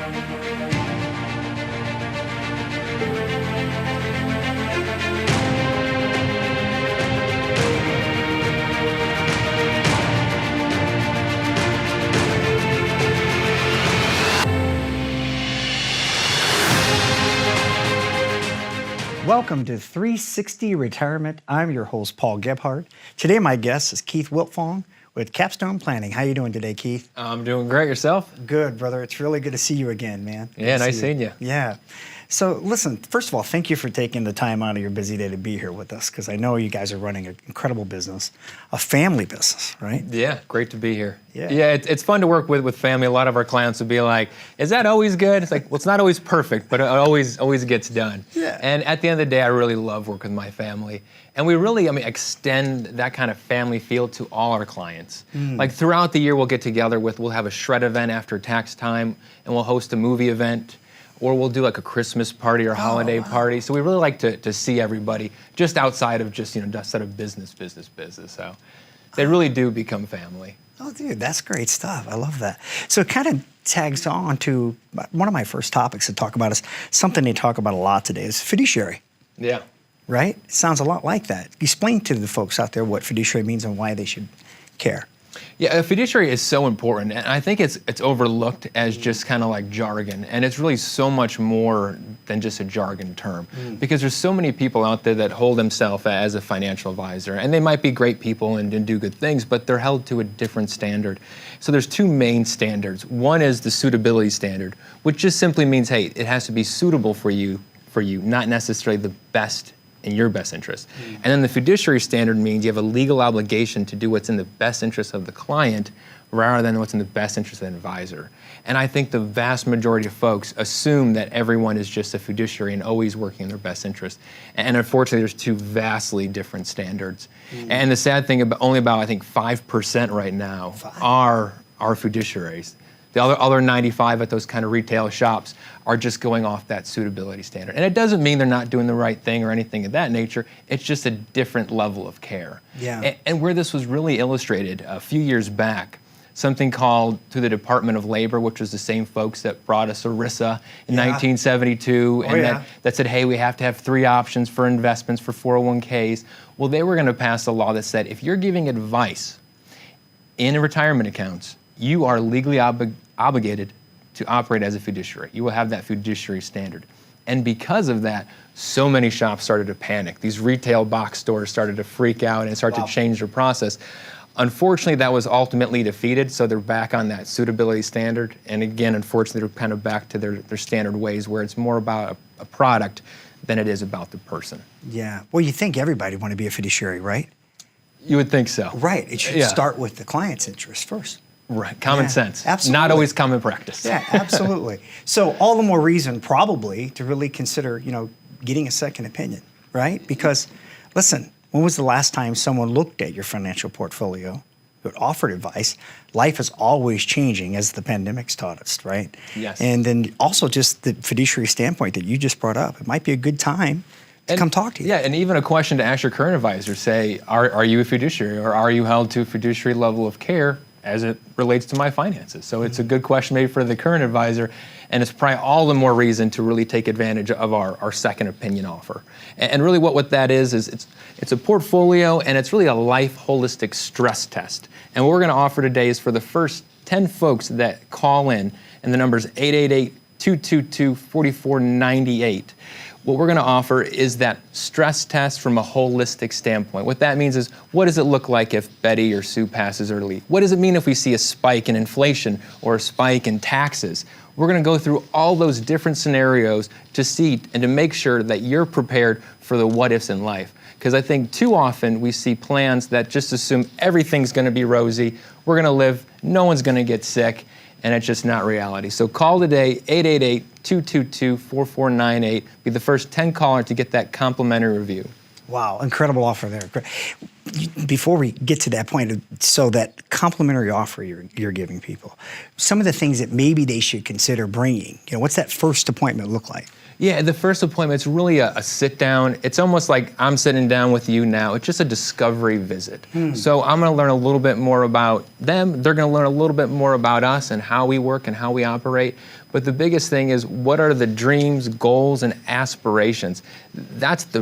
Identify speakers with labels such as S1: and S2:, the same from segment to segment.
S1: Welcome to 360 Retirement. I'm your host, Paul Gebhardt. Today, my guest is Keith Wiltfong with Capstone Planning. How you doing today, Keith?
S2: I'm doing great. Yourself?
S1: Good, brother. It's really good to see you again, man.
S2: Yeah, nice seeing you.
S1: Yeah. So listen, first of all, thank you for taking the time out of your busy day to be here with us, because I know you guys are running an incredible business, a family business, right?
S2: Yeah, great to be here.
S1: Yeah,
S2: it's fun to work with family. A lot of our clients would be like, is that always good? It's like, well, it's not always perfect, but it always gets done.
S1: Yeah.
S2: And at the end of the day, I really love working with my family. And we really, extend that kind of family feel to all our clients. Like throughout the year, we'll get together we'll have a shred event after tax time, and we'll host a movie event, or we'll do like a Christmas party or holiday party. So we really like to see everybody just outside of just, outside of business. So they really do become family.
S1: Oh, dude, that's great stuff. I love that. So it kind of tags on to one of my first topics to talk about is something they talk about a lot today is fiduciary.
S2: Yeah.
S1: Right? It sounds a lot like that. Explain to the folks out there what fiduciary means and why they should care.
S2: Yeah, a fiduciary is so important, and I think it's overlooked as just kind of like jargon, and it's really so much more than just a jargon term, because there's so many people out there that hold themselves as a financial advisor, and they might be great people and do good things, but they're held to a different standard. So there's two main standards. One is the suitability standard, which just simply means, hey, it has to be suitable for you, not necessarily the best in your best interest. And then the fiduciary standard means you have a legal obligation to do what's in the best interest of the client rather than what's in the best interest of the advisor. And I think the vast majority of folks assume that everyone is just a fiduciary and always working in their best interest. And unfortunately, there's two vastly different standards. And the sad thing, only about, I think, 5% right now are fiduciaries. The other 95 at those kind of retail shops are just going off that suitability standard. And it doesn't mean they're not doing the right thing or anything of that nature. It's just a different level of care.
S1: Yeah.
S2: And where this was really illustrated a few years back, something called through the Department of Labor, which was the same folks that brought us ERISA in 1972, and that said, hey, we have to have 3 options for investments for 401ks. Well, they were going to pass a law that said if you're giving advice in retirement accounts, you are legally obligated to operate as a fiduciary. You will have that fiduciary standard. And because of that, so many shops started to panic. These retail box stores started to freak out and start to change their process. Unfortunately, that was ultimately defeated, so they're back on that suitability standard. And again, unfortunately, they're kind of back to their standard ways where it's more about a product than it is about the person.
S1: Yeah. Well, you think everybody want to be a fiduciary, right?
S2: You would think so.
S1: Right. It should start with the client's interest first.
S2: Right, common sense.
S1: Absolutely.
S2: Not always common practice.
S1: Yeah, absolutely. So all the more reason probably to really consider, getting a second opinion, right? Because listen, when was the last time someone looked at your financial portfolio, offered advice? Life is always changing, as the pandemic's taught us, right?
S2: Yes.
S1: And then also just the fiduciary standpoint that you just brought up, it might be a good time to come talk to you.
S2: Yeah, and even a question to ask your current advisor, say, are you a fiduciary, or are you held to a fiduciary level of care as it relates to my finances? So it's a good question maybe for the current advisor, and it's probably all the more reason to really take advantage of our second opinion offer. And really what that is it's a portfolio, and it's really a life holistic stress test. And what we're gonna offer today is for the first 10 folks that call in, and the number is 888-222-4498. What we're going to offer is that stress test from a holistic standpoint. What that means is, what does it look like if Betty or Sue passes early? What does it mean if we see a spike in inflation or a spike in taxes? We're going to go through all those different scenarios to see and to make sure that you're prepared for the what ifs in life. Because I think too often we see plans that just assume everything's going to be rosy, we're going to live, no one's going to get sick, and it's just not reality. So call today, 888-222-4498. Be the first 10 caller to get that complimentary review.
S1: Wow, incredible offer there. Before we get to that point, so that complimentary offer you're giving people, some of the things that maybe they should consider bringing, what's that first appointment look like?
S2: Yeah, the first appointment's really a sit down. It's almost like I'm sitting down with you now. It's just a discovery visit. So I'm gonna learn a little bit more about them. They're gonna learn a little bit more about us and how we work and how we operate. But the biggest thing is, what are the dreams, goals, and aspirations? That's the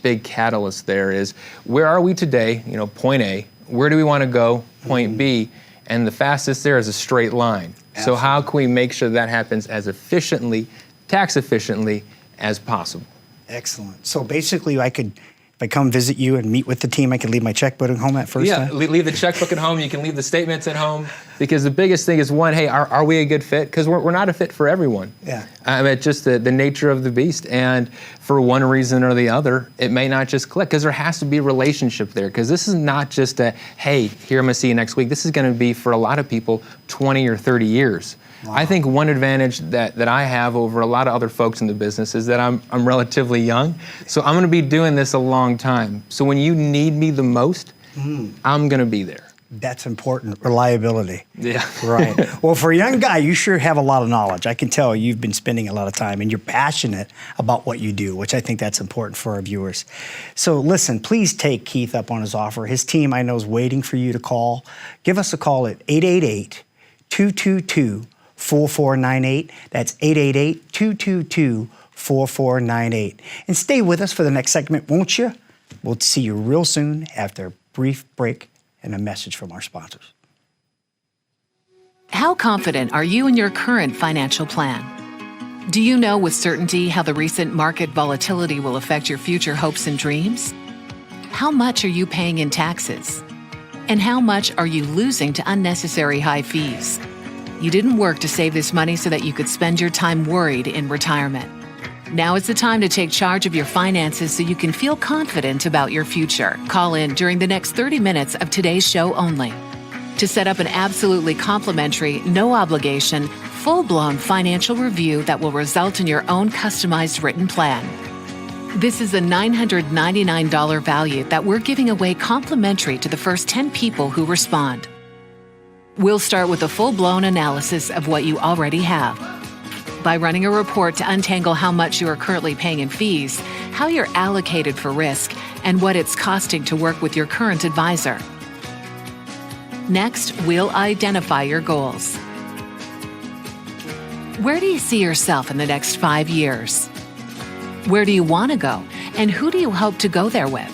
S2: big catalyst there is, where are we today, point A, where do we want to go, point B, and the fastest there is a straight line. Absolutely. So how can we make sure that happens as efficiently, tax efficiently as possible?
S1: Excellent. So basically, if I come visit you and meet with the team, I can leave my checkbook at home at first time?
S2: Yeah, leave the checkbook at home. You can leave the statements at home. Because the biggest thing is, one, hey, are we a good fit? Because we're not a fit for everyone.
S1: Yeah.
S2: I mean, it's just the nature of the beast. And for one reason or the other, it may not just click, because there has to be a relationship there. Because this is not just a, hey, here, I'm going to see you next week. This is going to be, for a lot of people, 20 or 30 years. Wow. I think one advantage that I have over a lot of other folks in the business is that I'm relatively young. So I'm going to be doing this a long time. So when you need me the most, I'm going to be there.
S1: That's important, reliability.
S2: Yeah.
S1: Right. Well, for a young guy, you sure have a lot of knowledge. I can tell you've been spending a lot of time and you're passionate about what you do, which I think that's important for our viewers. So listen, please take Keith up on his offer. His team, I know, is waiting for you to call. Give us a call at 888-222-4498. That's 888-222-4498. And stay with us for the next segment, won't you? We'll see you real soon after a brief break and a message from our sponsors.
S3: How confident are you in your current financial plan? Do you know with certainty how the recent market volatility will affect your future hopes and dreams? How much are you paying in taxes? And how much are you losing to unnecessary high fees? You didn't work to save this money so that you could spend your time worried in retirement. Now is the time to take charge of your finances so you can feel confident about your future. Call in during the next 30 minutes of today's show only to set up an absolutely complimentary, no obligation, full-blown financial review that will result in your own customized written plan. This is a $999 value that we're giving away complimentary to the first 10 people who respond. We'll start with a full-blown analysis of what you already have, by running a report to untangle how much you are currently paying in fees, how you're allocated for risk, and what it's costing to work with your current advisor. Next, we'll identify your goals. Where do you see yourself in the next 5 years? Where do you want to go, and who do you hope to go there with?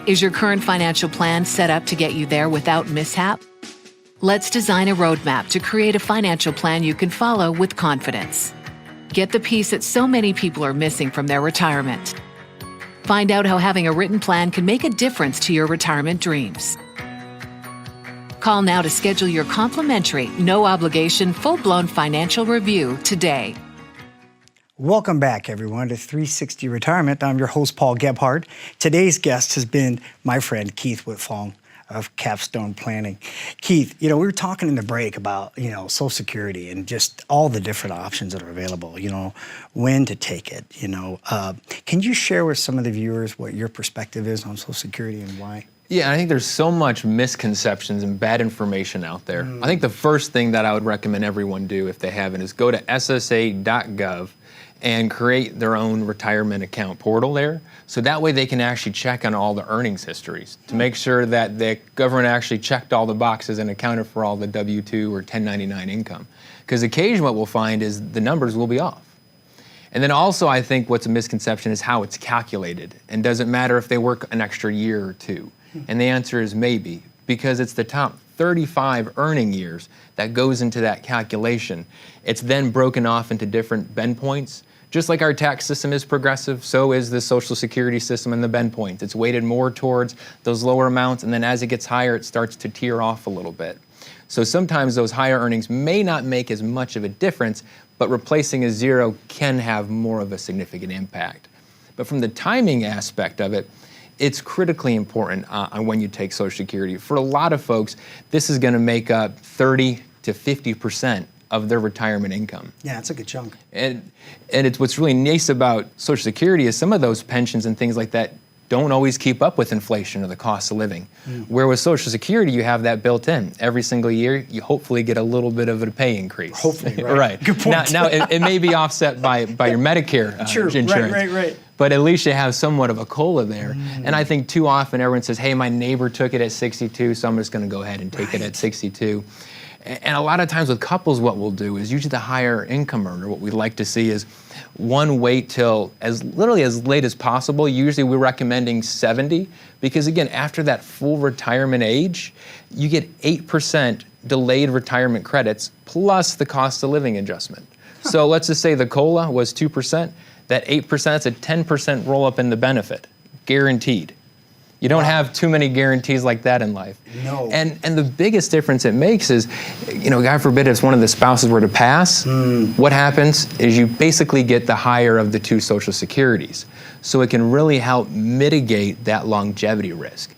S3: Is your current financial plan set up to get you there without mishap? Let's design a roadmap to create a financial plan you can follow with confidence. Get the piece that so many people are missing from their retirement. Find out how having a written plan can make a difference to your retirement dreams. Call now to schedule your complimentary, no-obligation, full-blown financial review today.
S1: Welcome back, everyone, to 360 Retirement. I'm your host, Paul Gebhardt. Today's guest has been my friend, Keith Wiltfong of Capstone Planning. Keith, we were talking in the break about, Social Security and just all the different options that are available, when to take it, Can you share with some of the viewers what your perspective is on Social Security and why?
S2: Yeah, I think there's so much misconceptions and bad information out there. I think the first thing that I would recommend everyone do if they haven't is go to ssa.gov and create their own retirement account portal there. So that way they can actually check on all the earnings histories to make sure that the government actually checked all the boxes and accounted for all the W-2 or 1099 income. Because occasionally what we'll find is the numbers will be off. And then also I think what's a misconception is how it's calculated. And does it matter if they work an extra year or two? And the answer is maybe, because it's the top 35 earning years that goes into that calculation. It's then broken off into different bend points. Just like our tax system is progressive, so is the Social Security system and the bend points. It's weighted more towards those lower amounts, and then as it gets higher, it starts to tear off a little bit. So sometimes those higher earnings may not make as much of a difference, but replacing a zero can have more of a significant impact. But from the timing aspect of it, it's critically important on when you take Social Security. For a lot of folks, this is going to make up 30 to 50% of their retirement income.
S1: Yeah, it's a good chunk.
S2: And it's what's really nice about Social Security is some of those pensions and things like that don't always keep up with inflation or the cost of living. Where with Social Security, you have that built in. Every single year, you hopefully get a little bit of a pay increase.
S1: Hopefully, right.
S2: Right.
S1: Good point.
S2: Now it may be offset by your Medicare
S1: Sure,
S2: insurance.
S1: right.
S2: But at least you have somewhat of a COLA there. And I think too often everyone says, hey, my neighbor took it at 62, so I'm just going to go ahead and take it at 62. And a lot of times with couples, what we'll do is usually the higher income earner, what we like to see is one, wait till literally as late as possible. Usually we're recommending 70 because again, after that full retirement age, you get 8% delayed retirement credits plus the cost of living adjustment. So let's just say the COLA was 2%, that 8%, that's a 10% roll up in the benefit, guaranteed. You don't have too many guarantees like that in life.
S1: No.
S2: And the biggest difference it makes is, God forbid if one of the spouses were to pass, what happens is you basically get the higher of the two Social Securities. So it can really help mitigate that longevity risk.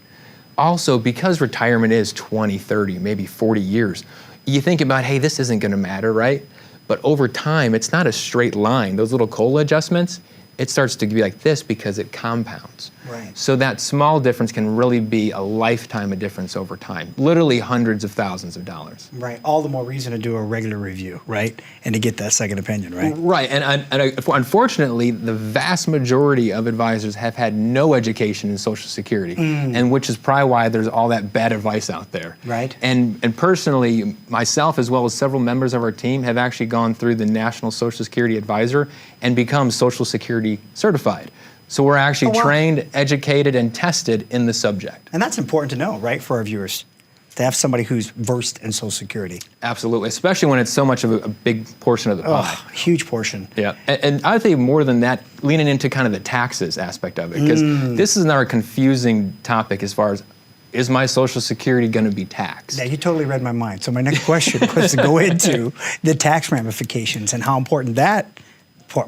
S2: Also, because retirement is 20, 30, maybe 40 years, you think about, hey, this isn't gonna matter, right? But over time, it's not a straight line. Those little COLA adjustments, it starts to be like this because it compounds.
S1: Right.
S2: So that small difference can really be a lifetime of difference over time, literally hundreds of thousands of dollars.
S1: Right. All the more reason to do a regular review, right? And to get that second opinion, right?
S2: Right. And unfortunately, the vast majority of advisors have had no education in Social Security, and which is probably why there's all that bad advice out there.
S1: Right.
S2: And personally, myself as well as several members of our team have actually gone through the National Social Security Advisor and become Social Security certified. So we're actually trained, educated, and tested in the subject.
S1: And that's important to know, right, for our viewers, to have somebody who's versed in Social Security.
S2: Absolutely, especially when it's so much of a big portion of the pie.
S1: Huge portion.
S2: Yeah, and I think more than that, leaning into kind of the taxes aspect of it, because this is another confusing topic as far as, is my Social Security going to be taxed?
S1: Yeah, you totally read my mind. So my next question was to go into the tax ramifications and how important that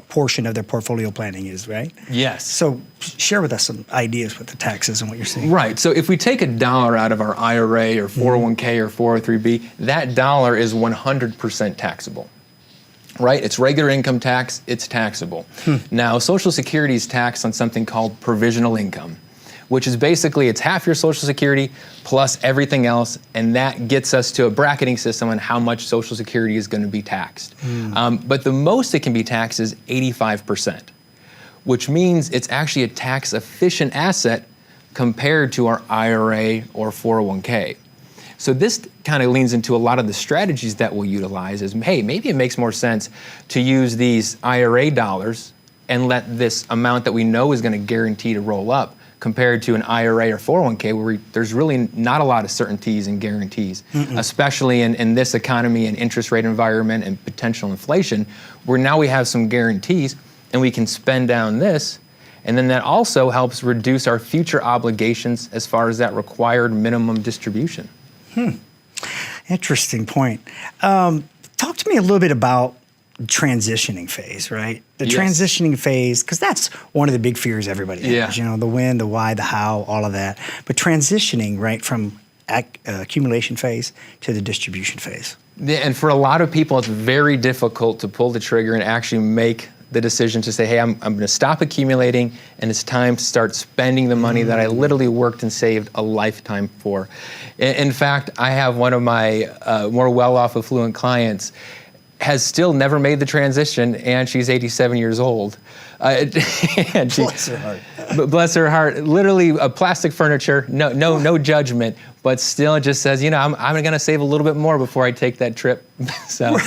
S1: portion of their portfolio planning is, right?
S2: Yes.
S1: So share with us some ideas with the taxes and what you're seeing.
S2: Right. So if we take $1 out of our IRA or 401k or 403b, that dollar is 100% taxable. Right? It's regular income tax, it's taxable. Now, Social Security is taxed on something called provisional income, which is basically it's half your Social Security plus everything else, and that gets us to a bracketing system on how much Social Security is going to be taxed. But the most it can be taxed is 85%, which means it's actually a tax efficient asset compared to our IRA or 401k. So this kind of leans into a lot of the strategies that we'll utilize is, hey, maybe it makes more sense to use these IRA dollars and let this amount that we know is going to guarantee to roll up compared to an IRA or 401k where there's really not a lot of certainties and guarantees, especially in this economy and interest rate environment and potential inflation, where now we have some guarantees and we can spend down this, and then that also helps reduce our future obligations as far as that required minimum distribution.
S1: Interesting point. Talk to me a little bit about transitioning phase, right? The transitioning phase, because that's one of the big fears everybody has, the when, the why, the how, all of that. But transitioning, right, from accumulation phase to the distribution phase.
S2: Yeah, and for a lot of people, it's very difficult to pull the trigger and actually make the decision to say, hey, I'm going to stop accumulating and it's time to start spending the money that I literally worked and saved a lifetime for. In fact, I have one of my more well-off affluent clients has still never made the transition, and she's 87 years old. And
S1: Bless her heart.
S2: Bless her heart. Literally, plastic furniture, no judgment, but still just says, I'm going to save a little bit more before I take that trip. So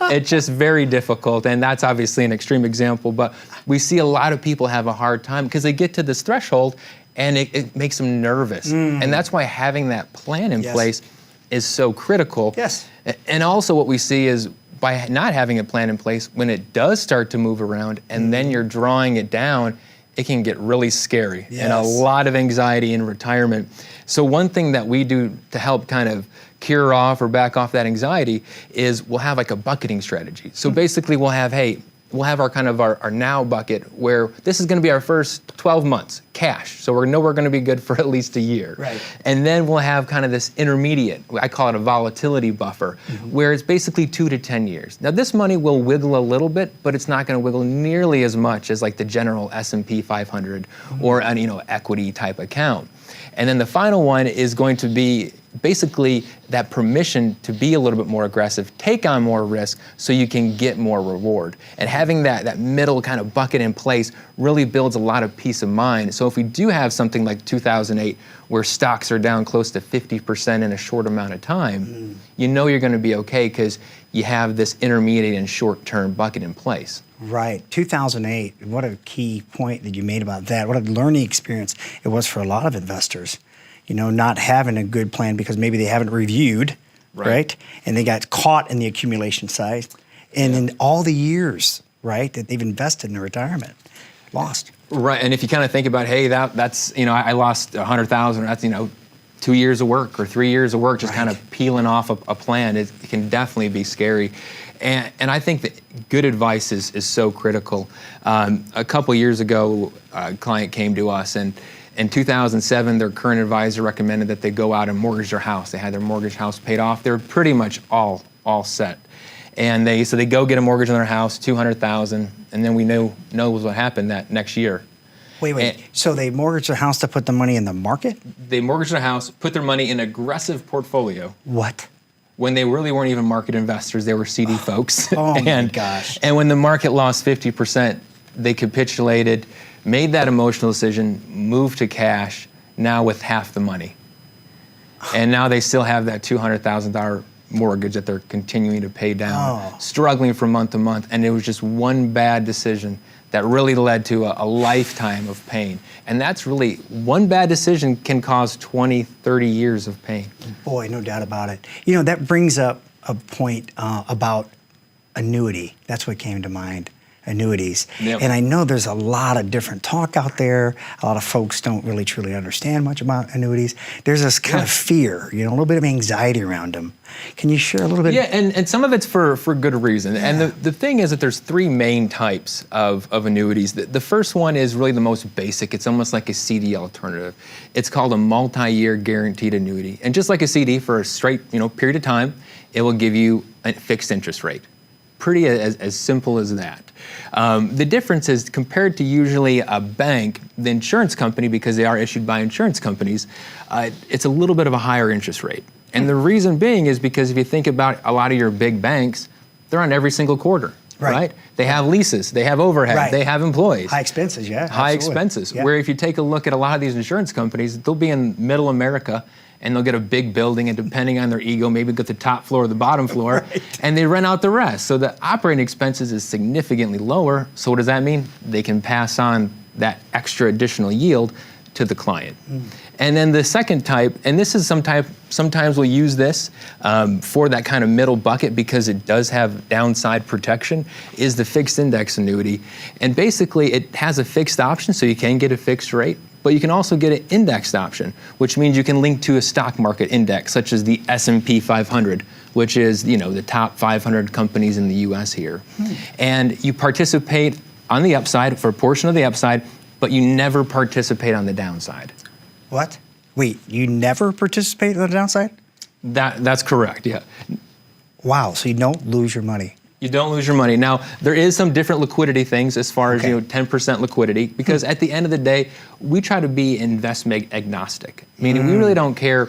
S2: it's just very difficult, and that's obviously an extreme example. But we see a lot of people have a hard time because they get to this threshold, and it makes them nervous. And that's why having that plan in place is so critical.
S1: Yes.
S2: And also what we see is by not having a plan in place, when it does start to move around and then you're drawing it down, it can get really scary and a lot of anxiety in retirement. So one thing that we do to help kind of cure off or back off that anxiety is we'll have like a bucketing strategy. So basically we'll have, we'll have our kind of our now bucket where this is going to be our first 12 months cash. So we know we're going to be good for at least a year.
S1: Right.
S2: And then we'll have kind of this intermediate, I call it a volatility buffer, where it's basically 2 to 10 years. Now this money will wiggle a little bit, but it's not going to wiggle nearly as much as like the general S&P 500 or an equity type account. And then the final one is going to be basically that permission to be a little bit more aggressive, take on more risk so you can get more reward. And having that middle kind of bucket in place really builds a lot of peace of mind. So if we do have something like 2008 where stocks are down close to 50% in a short amount of time, you know you're going to be okay because you have this intermediate and short-term bucket in place.
S1: Right. 2008, what a key point that you made about that. What a learning experience it was for a lot of investors. You know, not having a good plan because maybe they haven't reviewed, right? And they got caught in the accumulation side. And in all the years, right, that they've invested in their retirement, lost.
S2: Right, and if you kind of think about, hey, that's, you know, I lost 100,000, that's, you know, 2 years of work or 3 years of work just kind of peeling off a plan, it can definitely be scary. And I think that good advice is so critical. A couple years ago, a client came to us, and in 2007, their current advisor recommended that they go out and mortgage their house. They had their mortgage house paid off. They were pretty much all set. And they go get a mortgage on their house, $200,000, and then we know what happened that next year.
S1: Wait. So they mortgaged their house to put the money in the market?
S2: They mortgaged their house, put their money in an aggressive portfolio.
S1: What?
S2: When they really weren't even market investors, they were CD folks.
S1: Oh my gosh.
S2: And when the market lost 50%, they capitulated, made that emotional decision, moved to cash, now with half the money. And now they still have that $200,000 mortgage that they're continuing to pay down, struggling from month to month. And it was just one bad decision that really led to a lifetime of pain. And that's really, one bad decision can cause 20, 30 years of pain.
S1: Boy, no doubt about it. You know, that brings up a point about annuity. That's what came to mind. Annuities.
S2: Yep.
S1: And I know there's a lot of different talk out there. A lot of folks don't really truly understand much about annuities. There's this kind of fear, you know, a little bit of anxiety around them. Can you share a little bit?
S2: Yeah, and some of it's for good reason. Yeah. And the thing is that there's three main types of annuities. The first one is really the most basic. It's almost like a CD alternative. It's called a multi-year guaranteed annuity. And just like a CD for a straight, you know, period of time, it will give you a fixed interest rate. Pretty as simple as that. The difference is compared to usually a bank, the insurance company, because they are issued by insurance companies, it's a little bit of a higher interest rate. And the reason being is because if you think about a lot of your big banks, they're on every single quarter, right? They have leases, they have overhead, they have employees.
S1: High expenses, yeah.
S2: High
S1: absolutely.
S2: expenses,
S1: Yeah.
S2: where if you take a look at a lot of these insurance companies, they'll be in middle America, and they'll get a big building, and depending on their ego, maybe get the top floor or the bottom floor, and they rent out the rest. So the operating expenses is significantly lower. So what does that mean? They can pass on that extra additional yield to the client. And then the second type, and this is sometimes we'll use this for that kind of middle bucket because it does have downside protection, is the fixed index annuity. And basically it has a fixed option, so you can get a fixed rate, but you can also get an indexed option, which means you can link to a stock market index, such as the S&P 500, which is, you know, the top 500 companies in the US here. And you participate on the upside for a portion of the upside, but you never participate on the downside.
S1: What? Wait, you never participate on the downside?
S2: That's correct, yeah.
S1: Wow, so you don't lose your money.
S2: You don't lose your money. Now, there is some different liquidity things as far as, you know, 10% liquidity, because at the end of the day, we try to be investment agnostic, meaning we really don't care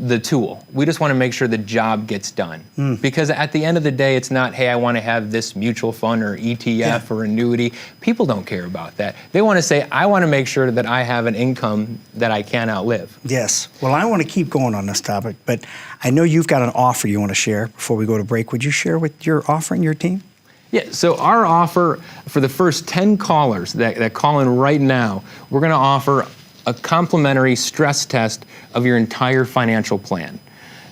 S2: the tool. We just want to make sure the job gets done. Because at the end of the day, it's not, hey, I want to have this mutual fund or ETF or annuity. People don't care about that. They want to say, I want to make sure that I have an income that I can't outlive.
S1: Yes. Well, I want to keep going on this topic, but I know you've got an offer you want to share before we go to break. Would you share what you're offering your team?
S2: Yeah, so our offer for the first 10 callers that call in right now, we're going to offer a complimentary stress test of your entire financial plan.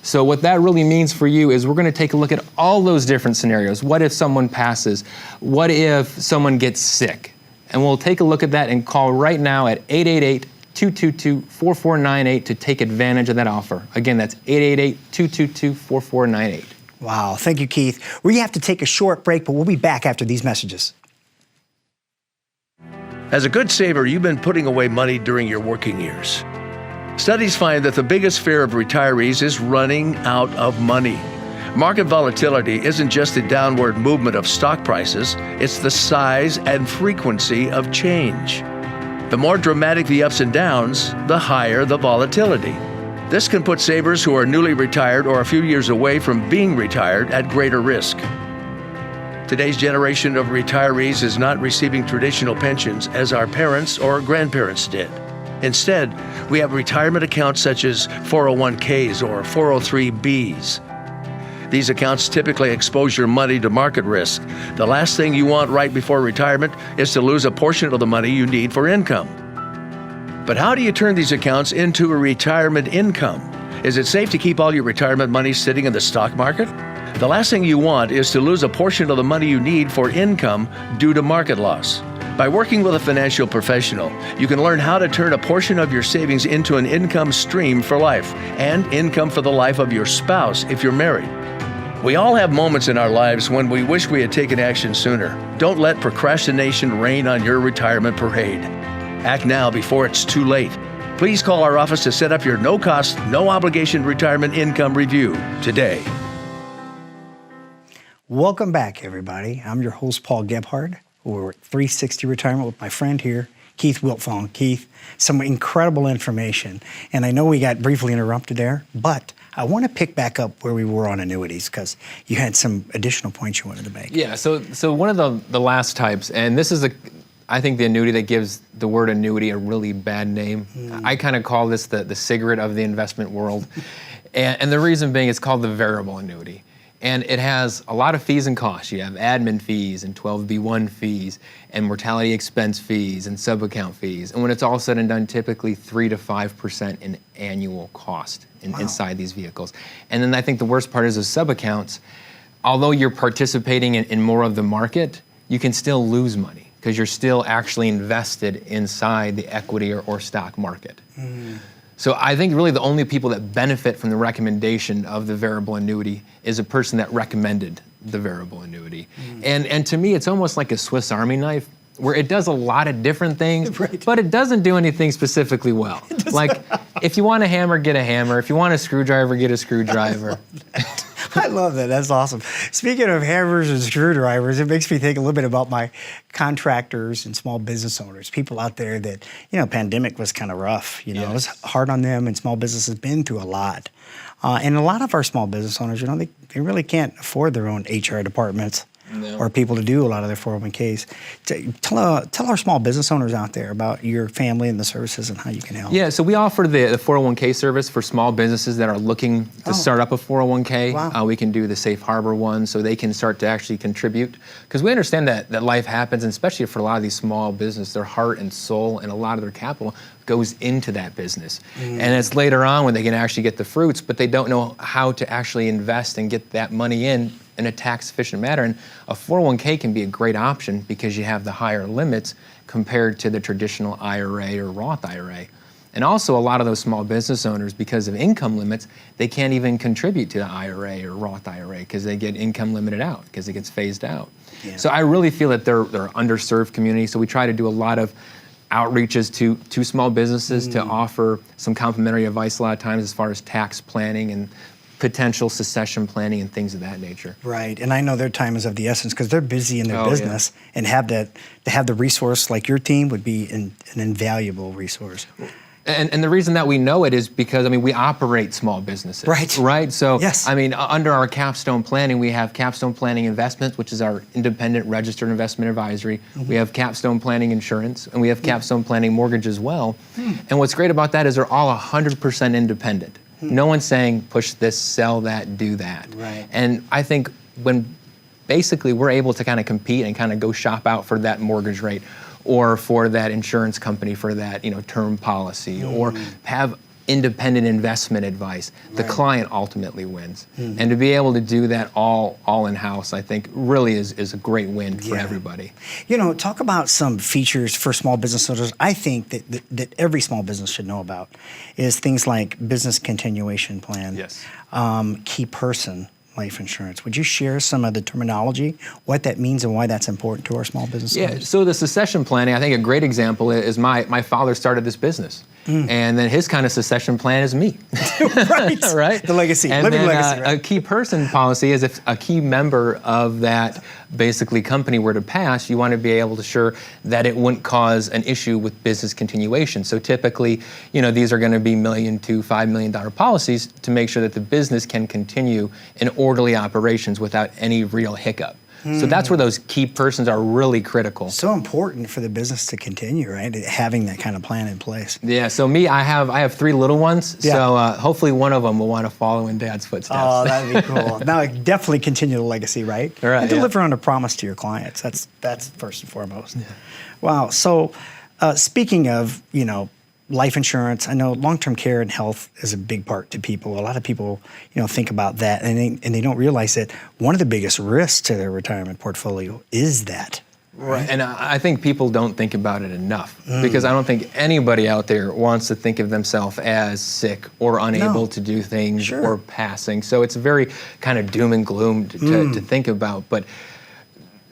S2: So what that really means for you is we're going to take a look at all those different scenarios. What if someone passes? What if someone gets sick? And we'll take a look at that and call right now at 888-222-4498 to take advantage of that offer. Again, that's 888-222-4498.
S1: Wow, thank you, Keith. We have to take a short break, but we'll be back after these messages.
S4: As a good saver, you've been putting away money during your working years. Studies find that the biggest fear of retirees is running out of money. Market volatility isn't just the downward movement of stock prices, it's the size and frequency of change. The more dramatic the ups and downs, the higher the volatility. This can put savers who are newly retired or a few years away from being retired at greater risk. Today's generation of retirees is not receiving traditional pensions as our parents or grandparents did. Instead, we have retirement accounts such as 401ks or 403bs. These accounts typically expose your money to market risk. The last thing you want right before retirement is to lose a portion of the money you need for income. But how do you turn these accounts into a retirement income? Is it safe to keep all your retirement money sitting in the stock market? The last thing you want is to lose a portion of the money you need for income due to market loss. By working with a financial professional, you can learn how to turn a portion of your savings into an income stream for life and income for the life of your spouse if you're married. We all have moments in our lives when we wish we had taken action sooner. Don't let procrastination reign on your retirement parade. Act now before it's too late. Please call our office to set up your no-cost, no-obligation retirement income review today.
S1: Welcome back, everybody. I'm your host, Paul Gebhardt. We're at 360 Retirement with my friend here, Keith Wiltfong. Keith, some incredible information. And I know we got briefly interrupted there, but I want to pick back up where we were on annuities because you had some additional points you wanted to make.
S2: Yeah, so one of the last types, and this is I think the annuity that gives the word annuity a really bad name. I kind of call this the cigarette of the investment world. And the reason being it's called the variable annuity. And it has a lot of fees and costs. You have admin fees and 12B1 fees and mortality expense fees and sub-account fees. And when it's all said and done, typically 3 to 5% in annual cost inside these vehicles. And then I think the worst part is the sub-accounts. Although you're participating in more of the market, you can still lose money because you're still actually invested inside the equity or stock market. So I think really the only people that benefit from the recommendation of the variable annuity is a person that recommended the variable annuity. And to me, it's almost like a Swiss Army knife where it does a lot of different things,
S1: Right.
S2: but it doesn't do anything specifically well. Like, if you want a hammer, get a hammer. If you want a screwdriver, get a screwdriver.
S1: I love that. That's awesome. Speaking of hammers and screwdrivers, it makes me think a little bit about my contractors and small business owners, people out there that, pandemic was kind of rough. It was hard on them, and small business has been through a lot. And a lot of our small business owners, they really can't afford their own HR departments.
S2: No.
S1: Or people to do a lot of their 401ks. Tell our small business owners out there about your family and the services and how you can help.
S2: Yeah, so we offer the 401k service for small businesses that are looking to start up a 401k.
S1: Wow.
S2: We can do the safe harbor one so they can start to actually contribute. Because we understand that life happens, and especially for a lot of these small businesses, their heart and soul and a lot of their capital goes into that business. And it's later on when they can actually get the fruits, but they don't know how to actually invest and get that money in a tax-efficient manner. And a 401k can be a great option because you have the higher limits compared to the traditional IRA or Roth IRA. And also a lot of those small business owners, because of income limits, they can't even contribute to the IRA or Roth IRA because they get income limited out because it gets phased out. Yeah. So I really feel that they're underserved community. So we try to do a lot of outreaches to small businesses to offer some complimentary advice a lot of times as far as tax planning and potential succession planning and things of that nature.
S1: Right, and I know their time is of the essence because they're busy in their business, and to have the resource like your team would be an invaluable resource.
S2: And the reason that we know it is because, we operate small businesses.
S1: Right.
S2: Right? So,
S1: yes.
S2: Under our Capstone Planning, we have Capstone Planning Investments, which is our independent registered investment advisory. We have Capstone Planning Insurance, and we have Capstone Planning Mortgage as well. And what's great about that is they're all 100% independent. No one's saying, push this, sell that, do that.
S1: Right.
S2: And I think when basically we're able to kind of compete and kind of go shop out for that mortgage rate or for that insurance company for that term policy or have independent investment advice, the client ultimately wins. And to be able to do that all in-house, I think really is a great win for everybody.
S1: Talk about some features for small business owners I think that every small business should know about is things like business continuation plan, key person life insurance. Would you share some of the terminology, what that means and why that's important to our small business owners?
S2: So the succession planning, I think a great example is my father started this business. And then his kind of succession plan is me.
S1: Right.
S2: Right?
S1: The legacy.
S2: And
S1: Living
S2: then,
S1: legacy. Right?
S2: a key person policy is if a key member of that basically company were to pass, you want to be able to ensure that it wouldn't cause an issue with business continuation. So typically, these are going to be $1 million to $5 million policies to make sure that the business can continue in orderly operations without any real hiccup. So that's where those key persons are really critical.
S1: So important for the business to continue, right? Having that kind of plan in place.
S2: Yeah, so I have 3 little ones, so hopefully one of them will want to follow in Dad's footsteps.
S1: Oh, that'd be cool. Now, definitely continue the legacy, right?
S2: Right,
S1: and deliver on a promise to your clients. That's first and foremost. Yeah. Wow. So, speaking of, life insurance, I know long-term care and health is a big part to people. A lot of people, think about that, and they don't realize that one of the biggest risks to their retirement portfolio is that.
S2: Right. And I think people don't think about it enough because I don't think anybody out there wants to think of themselves as sick or unable to do things or passing. So it's very kind of doom and gloom to think about. But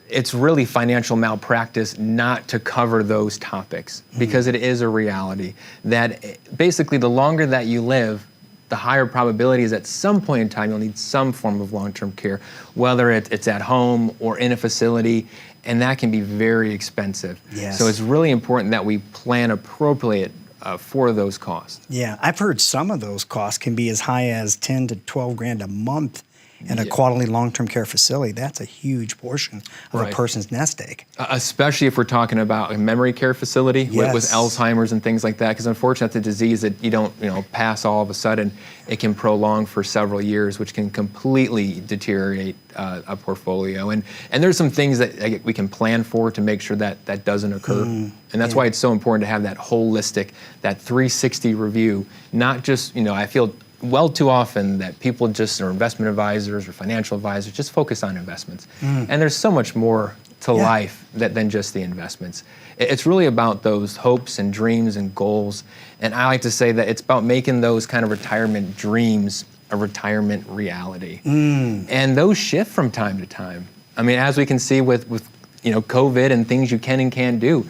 S2: it's really financial malpractice not to cover those topics because it is a reality that basically the longer that you live, the higher probability is at some point in time you'll need some form of long-term care, whether it's at home or in a facility, and that can be very expensive.
S1: Yes.
S2: So it's really important that we plan appropriate for those costs.
S1: Yeah, I've heard some of those costs can be as high as 10 to 12 grand a month in a quality long-term care facility. That's a huge portion of a person's nest egg.
S2: Especially if we're talking about a memory care facility with Alzheimer's and things like that, because unfortunately it's a disease that you don't pass all of a sudden. It can prolong for several years, which can completely deteriorate a portfolio. And there's some things that we can plan for to make sure that that doesn't occur. And that's why it's so important to have that holistic, that 360 review, not just, I feel well too often that people just are investment advisors or financial advisors just focus on investments. And there's so much more to life than just the investments. It's really about those hopes and dreams and goals. And I like to say that it's about making those kind of retirement dreams a retirement reality. And those shift from time to time. I mean, as we can see with COVID and things you can and can't do,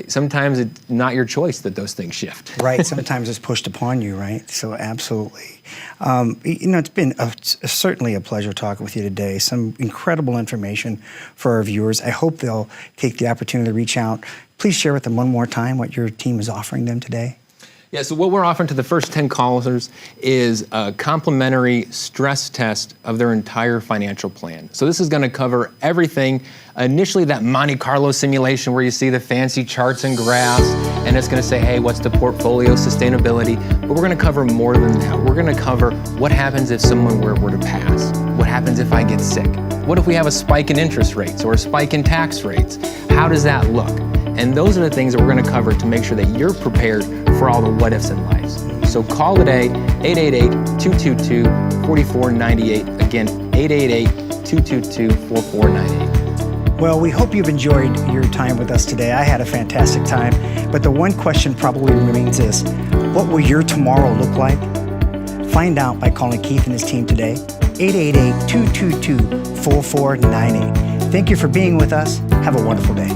S2: sometimes it's not your choice that those things shift.
S1: Right. Sometimes it's pushed upon you, right? So absolutely. It's been certainly a pleasure talking with you today. Some incredible information for our viewers. I hope they'll take the opportunity to reach out. Please share with them one more time what your team is offering them today.
S2: Yeah, so what we're offering to the first 10 callers is a complimentary stress test of their entire financial plan. So this is going to cover everything. Initially, that Monte Carlo simulation where you see the fancy charts and graphs, and it's going to say, hey, what's the portfolio sustainability? But we're going to cover more than that. We're going to cover what happens if someone were to pass? What happens if I get sick? What if we have a spike in interest rates or a spike in tax rates? How does that look? And those are the things that we're going to cover to make sure that you're prepared for all the what ifs in life. So call today, 888-222-4498. Again, 888-222-4498.
S1: Well, we hope you've enjoyed your time with us today. I had a fantastic time, but the one question probably remains this: what will your tomorrow look like? Find out by calling Keith and his team today, 888-222-4498. Thank you for being with us. Have a wonderful day.